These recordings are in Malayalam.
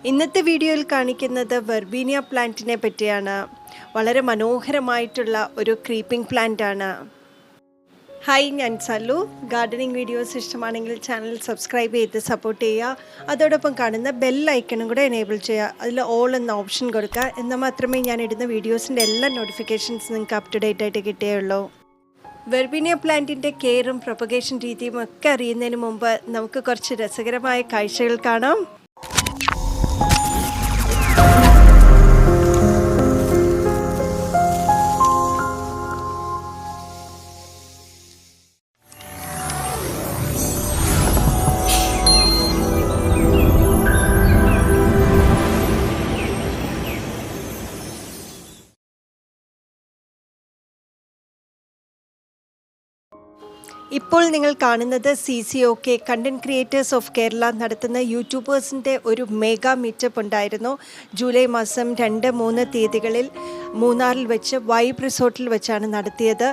ഇന്നത്തെ വീഡിയോയിൽ കാണിക്കുന്നത് വെർബീനിയ പ്ലാന്റിനെ പറ്റിയാണ്. വളരെ മനോഹരമായിട്ടുള്ള ഒരു ക്രീപ്പിംഗ് പ്ലാന്റ് ആണ്. ഹായ്, ഞാൻ സലു. ഗാർഡനിങ് വീഡിയോസ് ഇഷ്ടമാണെങ്കിൽ ചാനൽ സബ്സ്ക്രൈബ് ചെയ്ത് സപ്പോർട്ട് ചെയ്യുക. അതോടൊപ്പം കാണുന്ന ബെൽ ഐക്കണും കൂടെ എനേബിൾ ചെയ്യുക. അതിൽ ഓൾ എന്ന ഓപ്ഷൻ കൊടുക്കുക. എന്നാൽ മാത്രമേ ഞാൻ ഇടുന്ന വീഡിയോസിൻ്റെ എല്ലാ നോട്ടിഫിക്കേഷൻസ് നിങ്ങൾക്ക് അപ് ടു ഡേറ്റ് ആയിട്ട് കിട്ടുകയുള്ളൂ. വെർബീനിയ പ്ലാന്റിൻ്റെ കെയറും പ്രൊപ്പഗേഷൻ രീതിയും ഒക്കെ അറിയുന്നതിന് മുമ്പ് നമുക്ക് കുറച്ച് രസകരമായ കാഴ്ചകൾ കാണാം. ഇപ്പോൾ നിങ്ങൾ കാണുന്നത് CCOK content creators of Kerala നടത്തുന്ന യൂട്യൂബേഴ്സിൻ്റെ ഒരു മെഗാ മീറ്റപ്പ് ഉണ്ടായിരുന്നു. ജൂലൈ മാസം 2-3 തീയതികളിൽ മൂന്നാറിൽ വെച്ച് വൈബ് റിസോർട്ടിൽ വെച്ചാണ് നടത്തിയത്.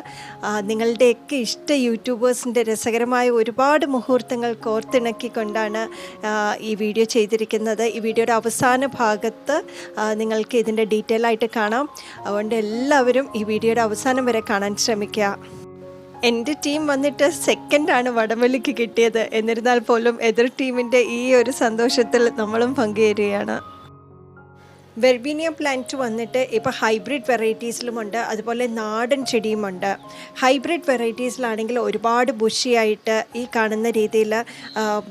നിങ്ങളുടെയൊക്കെ ഇഷ്ട യൂട്യൂബേഴ്സിൻ്റെ രസകരമായ ഒരുപാട് മുഹൂർത്തങ്ങൾ കോർത്തിണക്കിക്കൊണ്ടാണ് ഈ വീഡിയോ ചെയ്തിരിക്കുന്നത്. ഈ വീഡിയോയുടെ അവസാന ഭാഗത്ത് നിങ്ങൾക്ക് ഇതിൻ്റെ ഡീറ്റെയിൽ ആയിട്ട് കാണാം. അതുകൊണ്ട് എല്ലാവരും ഈ വീഡിയോയുടെ അവസാനം വരെ കാണാൻ ശ്രമിക്കുക. എൻ്റെ ടീം വന്നിട്ട് സെക്കൻഡാണ് വടംവലിക്ക് കിട്ടിയത്. എന്നിരുന്നാൽ പോലും എതിർ ടീമിൻ്റെ ഈ ഒരു സന്തോഷത്തിൽ നമ്മളും പങ്കുചേരുകയാണ്. വെർബീനിയ പ്ലാന്റ് വന്നിട്ട് ഇപ്പോൾ ഹൈബ്രിഡ് വെറൈറ്റീസിലുമുണ്ട്, അതുപോലെ നാടൻ ചെടിയുമുണ്ട്. ഹൈബ്രിഡ് വെറൈറ്റീസിലാണെങ്കിൽ ഒരുപാട് ബുഷിയായിട്ട് ഈ കാണുന്ന രീതിയിൽ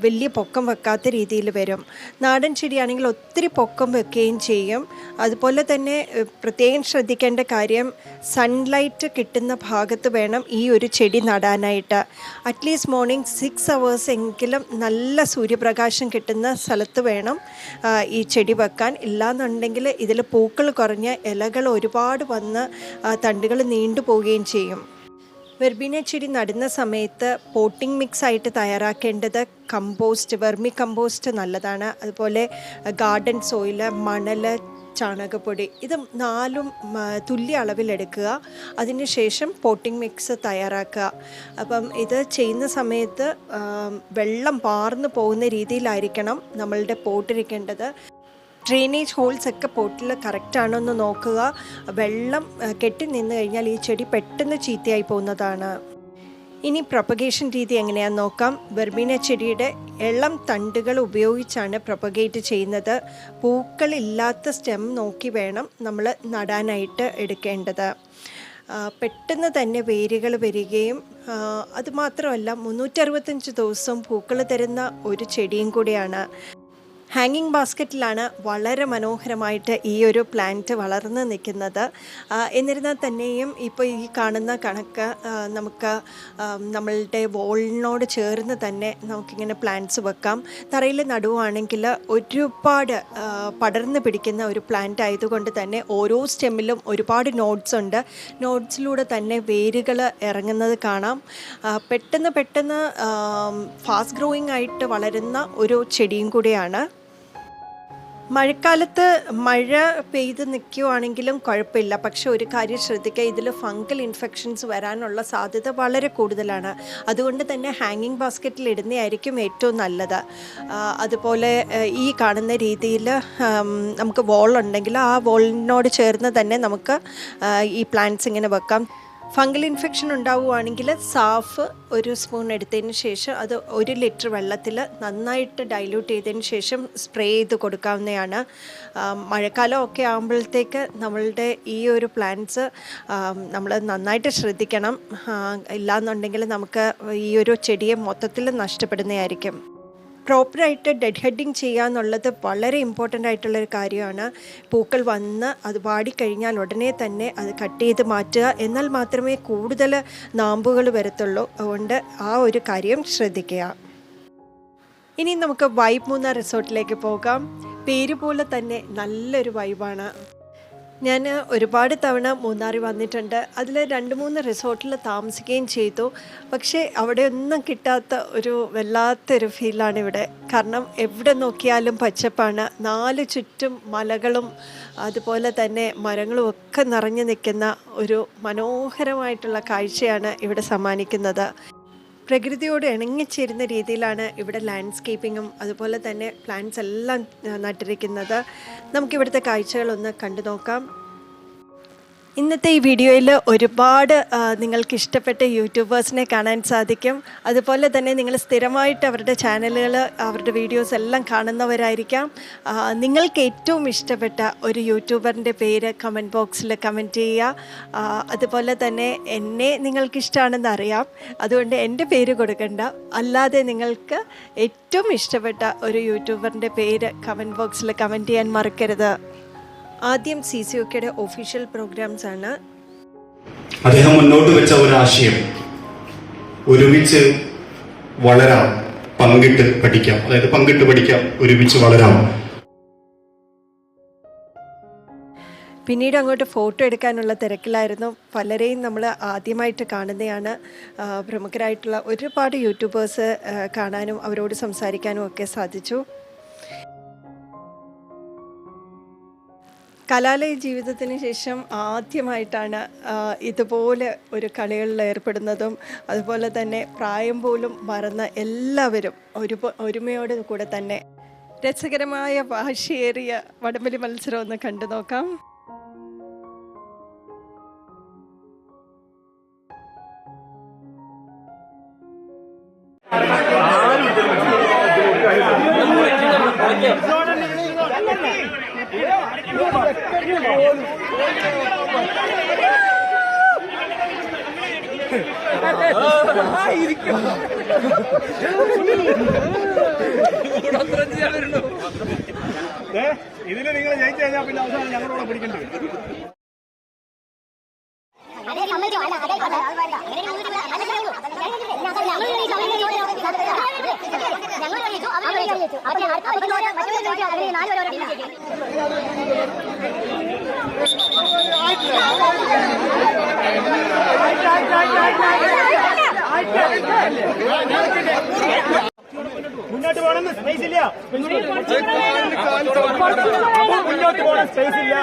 വലിയ പൊക്കം വെക്കാത്ത രീതിയിൽ വരും. നാടൻ ചെടിയാണെങ്കിൽ ഒത്തിരി പൊക്കം വെക്കുകയും ചെയ്യും. അതുപോലെ തന്നെ പ്രത്യേകം ശ്രദ്ധിക്കേണ്ട കാര്യം, സൺലൈറ്റ് കിട്ടുന്ന ഭാഗത്ത് വേണം ഈ ഒരു ചെടി നടാനായിട്ട്. അറ്റ്ലീസ്റ്റ് മോർണിംഗ് 6 hours എങ്കിലും നല്ല സൂര്യപ്രകാശം കിട്ടുന്ന സ്ഥലത്ത് വേണം ഈ ചെടി വെക്കാൻ. ഇല്ലാന്നുണ്ടെങ്കിൽ ഇതിൽ പൂക്കൾ കുറഞ്ഞ് ഇലകൾ ഒരുപാട് വന്ന് തണ്ടുകൾ നീണ്ടു പോവുകയും ചെയ്യും. വെർബീനിയ ചെടി നടുന്ന സമയത്ത് പോട്ടിംഗ് മിക്സ് ആയിട്ട് തയ്യാറാക്കേണ്ടത് കമ്പോസ്റ്റ്, വെർമി കമ്പോസ്റ്റ് നല്ലതാണ്. അതുപോലെ ഗാർഡൻ സോയിൽ, മണൽ, ചാണകപ്പൊടി, ഇത് 4ഉം തുല്യ അളവിലെടുക്കുക. അതിനുശേഷം പോട്ടിംഗ് മിക്സ് തയ്യാറാക്കുക. അപ്പം ഇത് ചെയ്യുന്ന സമയത്ത് വെള്ളം പാർന്നു പോകുന്ന രീതിയിലായിരിക്കണം നമ്മളുടെ പോട്ടിരിക്കേണ്ടത്. ഡ്രെയിനേജ് ഹോൾസ് ഒക്കെ പോട്ടിൽ കറക്റ്റാണോ എന്ന് നോക്കുക. വെള്ളം കെട്ടി നിന്ന് കഴിഞ്ഞാൽ ഈ ചെടി പെട്ടെന്ന് ചീത്തയായി പോകുന്നതാണ്. ഇനി പ്രൊപ്പഗേഷൻ രീതി എങ്ങനെയാണെന്ന് നോക്കാം. വെർബീനിയ ചെടിയുടെ ഇളം തണ്ടുകൾ ഉപയോഗിച്ചാണ് പ്രൊപ്പഗേറ്റ് ചെയ്യുന്നത്. പൂക്കളില്ലാത്ത സ്റ്റെം നോക്കി വേണം നമ്മൾ നടാനായിട്ട് എടുക്കേണ്ടത്. പെട്ടെന്ന് തന്നെ വേരുകൾ വരികയും അതുമാത്രമല്ല 365 ദിവസവും പൂക്കൾ തരുന്ന ഒരു ചെടിയും കൂടിയാണ്. ഹാങ്ങിങ് ബാസ്ക്കറ്റിലാണ് വളരെ മനോഹരമായിട്ട് ഈ ഒരു പ്ലാന്റ് വളർന്ന് നിൽക്കുന്നത്. എന്നിരുന്നാൽ തന്നെയും ഇപ്പോൾ ഈ കാണുന്ന കണക്ക് നമുക്ക് നമ്മളുടെ വോളിനോട് ചേർന്ന് തന്നെ നമുക്കിങ്ങനെ പ്ലാന്റ്സ് വെക്കാം. തറയിൽ നടുവാണെങ്കിൽ ഒരുപാട് പടർന്ന് പിടിക്കുന്ന ഒരു പ്ലാന്റ് ആയതുകൊണ്ട് തന്നെ ഓരോ സ്റ്റെമ്മിലും ഒരുപാട് നോഡ്സ് ഉണ്ട്. നോഡ്സിലൂടെ തന്നെ വേരുകൾ ഇറങ്ങുന്നത് കാണാം. പെട്ടെന്ന് ഫാസ്റ്റ് ഗ്രോയിങ് ആയിട്ട് വളരുന്ന ഒരു ചെടിയും കൂടിയാണ്. മഴക്കാലത്ത് മഴ പെയ്ത് നിൽക്കുകയാണെങ്കിലും കുഴപ്പമില്ല. പക്ഷെ ഒരു കാര്യം ശ്രദ്ധിക്കുക, ഇതിൽ ഫംഗൽ ഇൻഫെക്ഷൻസ് വരാനുള്ള സാധ്യത വളരെ കൂടുതലാണ്. അതുകൊണ്ട് തന്നെ ഹാങ്ങിങ് ബാസ്ക്കറ്റിൽ ഇടുന്നതായിരിക്കും ഏറ്റവും നല്ലത്. അതുപോലെ ഈ കാണുന്ന രീതിയിൽ നമുക്ക് വോളുണ്ടെങ്കിൽ ആ വോളിനോട് ചേർന്ന് തന്നെ നമുക്ക് ഈ പ്ലാന്റ്സ് ഇങ്ങനെ വെക്കാം. ഫംഗൽ ഇൻഫെക്ഷൻ ഉണ്ടാവുകയാണെങ്കിൽ സാഫ് 1 സ്പൂൺ എടുത്തതിന് ശേഷം അത് 1 ലിറ്റർ വെള്ളത്തിൽ നന്നായിട്ട് ഡൈല്യൂട്ട് ചെയ്തതിന് ശേഷം സ്പ്രേ ചെയ്ത് കൊടുക്കാവുന്നതാണ്. മഴക്കാലം ഒക്കെ ആകുമ്പോഴത്തേക്ക് നമ്മളുടെ ഈ ഒരു പ്ലാന്റ്സ് നമ്മൾ നന്നായിട്ട് ശ്രദ്ധിക്കണം. ഇല്ലാന്നുണ്ടെങ്കിൽ നമുക്ക് ഈ ഒരു ചെടിയെ മൊത്തത്തിൽ നഷ്ടപ്പെടുന്നതായിരിക്കും. പ്രോപ്പറായിട്ട് ഡെഡ് ഹെഡിങ് ചെയ്യുക എന്നുള്ളത് വളരെ ഇമ്പോർട്ടൻ്റ് ആയിട്ടുള്ളൊരു കാര്യമാണ്. പൂക്കൾ വന്ന് അത് വാടിക്കഴിഞ്ഞാൽ ഉടനെ തന്നെ അത് കട്ട് ചെയ്ത് മാറ്റുക. എന്നാൽ മാത്രമേ കൂടുതൽ നാമ്പുകൾ വരത്തുള്ളൂ. അതുകൊണ്ട് ആ ഒരു കാര്യം ശ്രദ്ധിക്കുക. ഇനി നമുക്ക് വൈബ് മൂന്നാർ റിസോർട്ടിലേക്ക് പോകാം. പേര് പോലെ തന്നെ നല്ലൊരു വൈബാണ്. ഞാൻ ഒരുപാട് തവണ മൂന്നാറിൽ വന്നിട്ടുണ്ട്. അതിൽ 2-3 റിസോർട്ടിൽ താമസിക്കുകയും ചെയ്തു. പക്ഷേ അവിടെ ഒന്നും കിട്ടാത്ത ഒരു വല്ലാത്തൊരു ഫീലാണ് ഇവിടെ. കാരണം എവിടെ നോക്കിയാലും പച്ചപ്പാണ്. 4 ചുറ്റും മലകളും അതുപോലെ തന്നെ മരങ്ങളും ഒക്കെ നിറഞ്ഞു നിൽക്കുന്ന ഒരു മനോഹരമായിട്ടുള്ള കാഴ്ചയാണ് ഇവിടെ സമ്മാനിക്കുന്നത്. പ്രകൃതിയോട് ഇണങ്ങിച്ചേരുന്ന രീതിയിലാണ് ഇവിടെ ലാൻഡ്സ്കേപ്പിങ്ങും അതുപോലെ തന്നെ പ്ലാന്റ്സ് എല്ലാം നട്ടിരിക്കുന്നത്. നമുക്കിവിടുത്തെ കാഴ്ചകളൊന്ന് കണ്ടു നോക്കാം. ഇന്നത്തെ ഈ വീഡിയോയിൽ ഒരുപാട് നിങ്ങൾക്ക് ഇഷ്ടപ്പെട്ട യൂട്യൂബേഴ്സിനെ കാണാൻ സാധിക്കും. അതുപോലെ തന്നെ നിങ്ങൾ സ്ഥിരമായിട്ട് അവരുടെ ചാനലുകൾ, അവരുടെ വീഡിയോസ് എല്ലാം കാണുന്നവരായിരിക്കാം. നിങ്ങൾക്ക് ഏറ്റവും ഇഷ്ടപ്പെട്ട ഒരു യൂട്യൂബറിൻ്റെ പേര് കമൻറ്റ് ബോക്സിൽ കമൻറ്റ് ചെയ്യുക. അതുപോലെ തന്നെ എന്നെ നിങ്ങൾക്കിഷ്ടമാണെന്ന് അറിയാം, അതുകൊണ്ട് എൻ്റെ പേര് കൊടുക്കണ്ട. അല്ലാതെ നിങ്ങൾക്ക് ഏറ്റവും ഇഷ്ടപ്പെട്ട ഒരു യൂട്യൂബറിൻ്റെ പേര് കമൻറ്റ് ബോക്സിൽ കമൻറ്റ് ചെയ്യാൻ മറക്കരുത്. ആദ്യം CCOKയുടെ ഒഫീഷ്യൽ പ്രോഗ്രാംസ് ആണ്. അദ്ദേഹം മുന്നോട്ട് വെച്ച ഒരു ആശയം, ഒരുമിച്ച് വളരാം, പങ്കിട്ട് പഠിക്കാം. അതായത് പങ്കിട്ട് പഠിക്കാം, ഒരുമിച്ച് വളരാം. പിന്നീട് അങ്ങോട്ട് ഫോട്ടോ എടുക്കാനുള്ള തിരക്കിലായിരുന്നു. പലരെയും നമ്മൾ ആദ്യമായിട്ട് കാണുന്നതാണ്. പ്രമുഖരായിട്ടുള്ള ഒരുപാട് യൂട്യൂബേഴ്സ് കാണാനും അവരോട് സംസാരിക്കാനും ഒക്കെ സാധിച്ചു. കലാലയ ജീവിതത്തിന് ശേഷം ആദ്യമായിട്ടാണ് ഇതുപോലെ ഒരു കളികളിൽ ഏർപ്പെടുന്നതും അതുപോലെ തന്നെ പ്രായം പോലും മറന്ന എല്ലാവരും ഒരുമയോട് കൂടെ തന്നെ രസകരമായ വാശിയേറിയ വടംവലി മത്സരം ഒന്ന് കണ്ടു നോക്കാം. ഇതില് നിങ്ങൾ ജയിച്ചു കഴിഞ്ഞാൽ പിന്നെ അവസാനം ഞങ്ങളോട് പിടിക്കേണ്ടി വരും. മുന്നോട്ട് പോകണമെന്ന് സ്പേസ് ഇല്ല, മുന്നോട്ട് പോകണം സ്പേസ് ഇല്ല.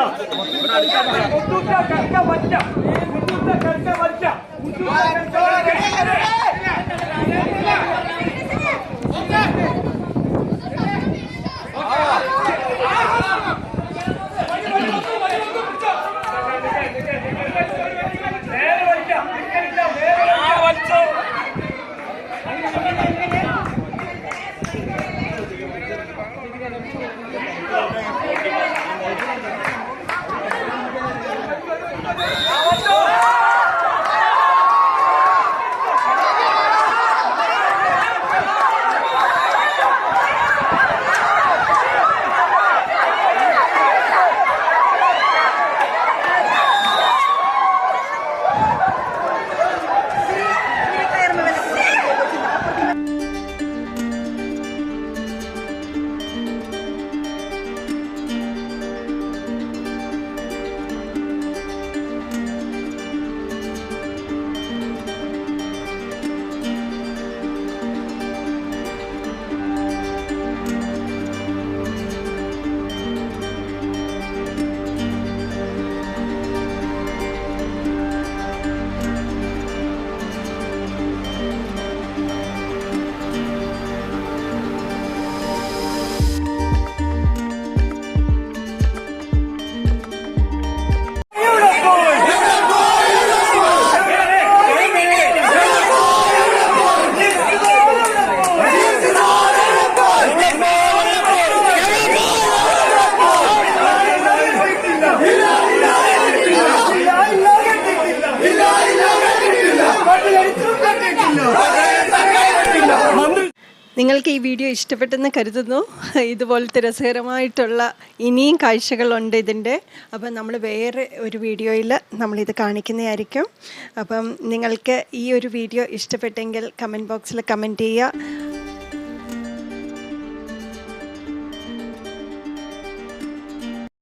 നിങ്ങൾക്ക് ഈ വീഡിയോ ഇഷ്ടപ്പെട്ടെന്ന് കരുതുന്നു. ഇതുപോലത്തെ രസകരമായിട്ടുള്ള ഇനിയും കാഴ്ചകളുണ്ട് ഇതിൻ്റെ. അപ്പം നമ്മൾ വേറെ ഒരു വീഡിയോയിൽ നമ്മളിത് കാണിക്കുന്നതായിരിക്കും. അപ്പം നിങ്ങൾക്ക് ഈ ഒരു വീഡിയോ ഇഷ്ടപ്പെട്ടെങ്കിൽ കമൻറ്റ് ബോക്സിൽ കമൻറ്റ് ചെയ്യുക.